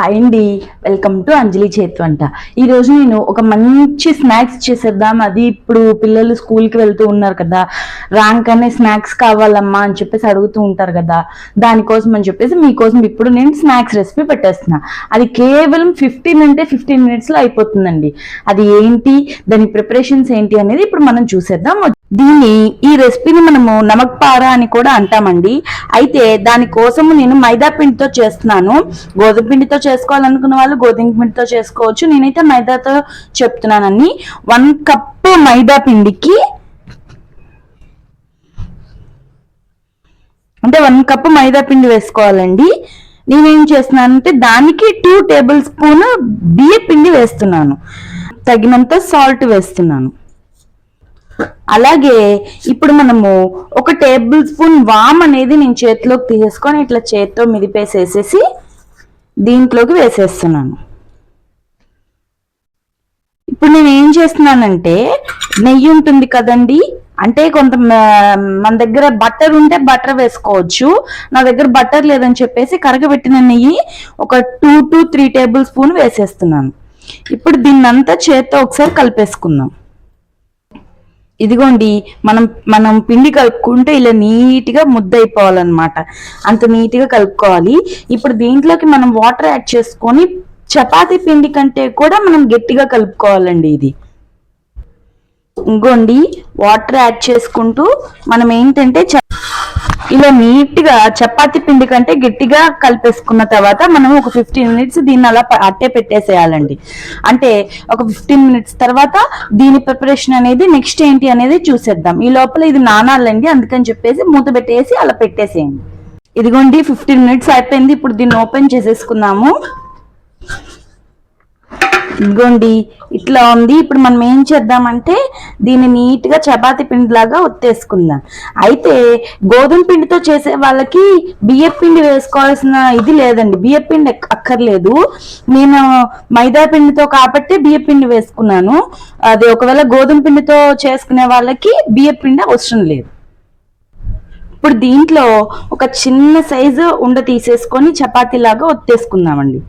Hi అండి, welcome to అంజలి చేతి వంట. ఈరోజు నేను ఒక మంచి స్నాక్స్ చేసేద్దాం. అది ఇప్పుడు పిల్లలు స్కూల్కి వెళ్తూ ఉన్నారు కదా, రాగానే స్నాక్స్ కావాలమ్మా అని చెప్పేసి అడుగుతూ ఉంటారు కదా, దానికోసం అని చెప్పేసి మీకోసం ఇప్పుడు నేను స్నాక్స్ రెసిపీ పెట్టేస్తున్నా. అది కేవలం 15 minutes అయిపోతుందండి. అది ఏంటి, దాని ప్రిపరేషన్స్ ఏంటి అనేది ఇప్పుడు మనం చూసేద్దాం. ఈ రెసిపీని మనము నమక్ పారా అని కూడా అంటామండి. అయితే దానికోసం నేను మైదా పిండితో చేస్తున్నాను. గోధుమ పిండితో చేసుకోవాలనుకున్న వాళ్ళు గోధుమ పిండితో చేసుకోవచ్చు. నేనైతే మైదాతో చెప్తున్నానని. 1 కప్ మైదా పిండికి అంటే 1 కప్ మైదా పిండి వేసుకోవాలండి. నేనేం చేస్తున్నానంటే దానికి 2 టేబుల్ స్పూన్ బియ్య పిండి వేస్తున్నాను. తగినంత సాల్ట్ వేస్తున్నాను. అలాగే ఇప్పుడు మనము 1 టేబుల్ స్పూన్ వామ్ అనేది నేను చేతిలోకి తీసేసుకొని ఇట్లా చేతితో మిదిపేసేసేసి దీంట్లోకి వేసేస్తున్నాను. ఇప్పుడు నేను ఏం చేస్తున్నానంటే, నెయ్యి ఉంటుంది కదండి, అంటే మన దగ్గర బటర్ ఉంటే బటర్ వేసుకోవచ్చు. నా దగ్గర బటర్ లేదని చెప్పేసి కరగబెట్టిన నెయ్యి ఒక 2 to 3 టేబుల్ స్పూన్ వేసేస్తున్నాను. ఇప్పుడు దీన్నంతా చేత్తో ఒకసారి కలిపేసుకుందాం. ఇదిగోండి, మనం పిండి కలుపుకుంటే ఇలా నీట్గా ముద్ద అయిపోవాలన్నమాట. అంత నీట్గా కలుపుకోవాలి. ఇప్పుడు దీంట్లోకి మనం వాటర్ యాడ్ చేసుకొని చపాతీ పిండి కంటే కూడా మనం గట్టిగా కలుపుకోవాలండి. ఇది ఇంకోండి, వాటర్ యాడ్ చేసుకుంటూ మనం ఏంటంటే ఇలా నీట్గా చపాతీ పిండి కంటే గట్టిగా కలిపేసుకున్న తర్వాత మనం ఒక 15 minutes దీన్ని అలా అట్టే పెట్టేసేయాలండి. అంటే ఒక 15 minutes తర్వాత దీని ప్రిపరేషన్ అనేది నెక్స్ట్ ఏంటి అనేది చూసేద్దాం. ఈ లోపల ఇది నానాలండి, అందుకని చెప్పేసి మూత పెట్టేసి అలా పెట్టేసేయండి. ఇదిగోండి, 15 minutes అయిపోయింది. ఇప్పుడు దీన్ని ఓపెన్ చేసేసుకుందాము. ఇదిగోండి, ఇట్లా ఉంది. ఇప్పుడు మనం ఏం చేద్దామంటే దీన్ని నీట్గా చపాతీ పిండిలాగా ఒత్తేసుకుందాం. అయితే గోధుమ పిండితో చేసే వాళ్ళకి బియ్య పిండి వేసుకోవాల్సిన ఇది లేదండి, బియ్య పిండి అక్కర్లేదు. నేను మైదా పిండితో కాబట్టి బియ్య పిండి వేసుకున్నాను. అది ఒకవేళ గోధుమ పిండితో చేసుకునే వాళ్ళకి బియ్య పిండి అవసరం లేదు. ఇప్పుడు దీంట్లో ఒక చిన్న సైజు ఉండ తీసేసుకొని చపాతీలాగా ఒత్తేసుకుందామండి.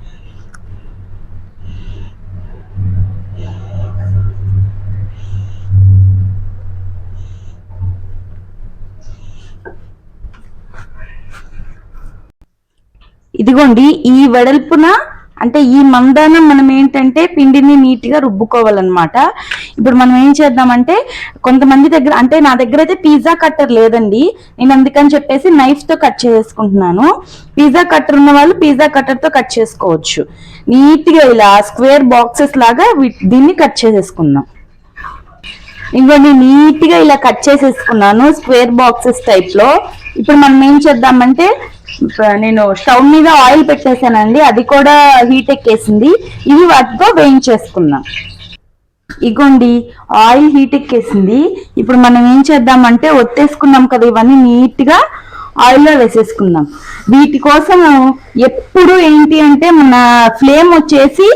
ఇదిగోండి, ఈ వెడల్పున అంటే ఈ మందానం మనం ఏంటంటే పిండిని నీట్గా రుబ్బుకోవాలన్నమాట. ఇప్పుడు మనం ఏం చేద్దామంటే, కొంతమంది దగ్గర అంటే నా దగ్గర అయితే పిజ్జా కట్టర్ లేదండి, నేను అందుకని చెప్పేసి నైఫ్ తో కట్ చేసుకుంటున్నాను. పిజ్జా కట్టర్ ఉన్న వాళ్ళు పిజ్జా కట్టర్ తో కట్ చేసుకోవచ్చు. నీట్గా ఇలా స్క్వేర్ బాక్సెస్ లాగా దీన్ని కట్ చేసేసుకుందాం. ఇంకోటి నీట్గా ఇలా కట్ చేసేసుకున్నాను స్క్వేర్ బాక్సెస్ టైప్ లో. ఇప్పుడు మనం ఏం చేద్దామంటే, నేను స్టవ్ మీద ఆయిల్ పెట్టేసానండి, అది కూడా హీట్ ఎక్కేసింది. ఇవి వాటితో వేయించేసుకుందాం. ఇగోండి, ఆయిల్ హీట్ ఎక్కేసింది. ఇప్పుడు మనం ఏం చేద్దామంటే ఒత్తేసుకున్నాం కదా, ఇవన్నీ నీట్గా ఆయిల్లో వేసేసుకుందాం. వీటి కోసం ఎప్పుడు ఏంటి అంటే మన ఫ్లేమ్ వచ్చేసి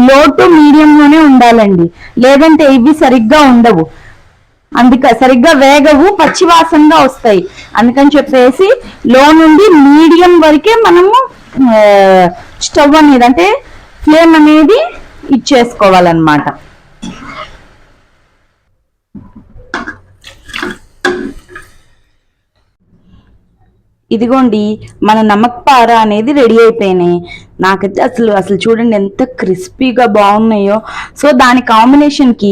లో టు మీడియంలోనే ఉండాలండి, లేదంటే ఇవి సరిగ్గా ఉండవు, సరిగ్గా వేగవు, పచ్చివాసనగా వస్తాయి. అందుకని చెప్పేసి లో నుండి మీడియం వరకే మనము స్టవ్ అనేది అంటే ఫ్లేమ్ అనేది ఇచ్చేసుకోవాలన్నమాట. ఇదిగోండి, మన నమక్ పారా అనేది రెడీ అయిపోయినాయి. నాకైతే అసలు చూడండి ఎంత క్రిస్పీగా బాగున్నాయో. సో దాని కాంబినేషన్కి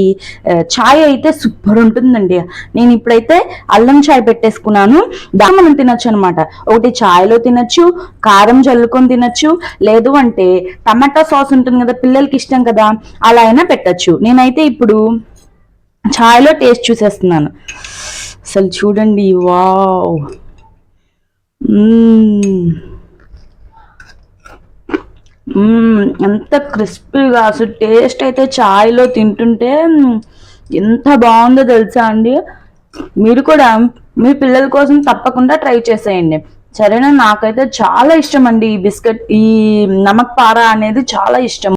చాయ్ అయితే సూపర్ ఉంటుందండి. నేను ఇప్పుడైతే అల్లం చాయ్ పెట్టేసుకున్నాను. దాన్ని మనం తినొచ్చు అనమాట. ఒకటి చాయ్లో తినచ్చు, కారం చల్లుకొని తినచ్చు, లేదు అంటే టమాటా సాస్ ఉంటుంది కదా, పిల్లలకి ఇష్టం కదా, అలా అయినా పెట్టచ్చు. నేనైతే ఇప్పుడు చాయ్లో టేస్ట్ చూసేస్తున్నాను. అసలు చూడండి, వావ్, ఎంత క్రిస్పీగా, అసలు టేస్ట్ అయితే చాయ్లో తింటుంటే ఎంత బాగుందో తెలుసా అండి. మీరు కూడా మీ పిల్లల కోసం తప్పకుండా ట్రై చేసేయండి, సరేనా? నాకైతే చాలా ఇష్టం అండి ఈ బిస్కెట్, ఈ నమక్ పారా అనేది చాలా ఇష్టం.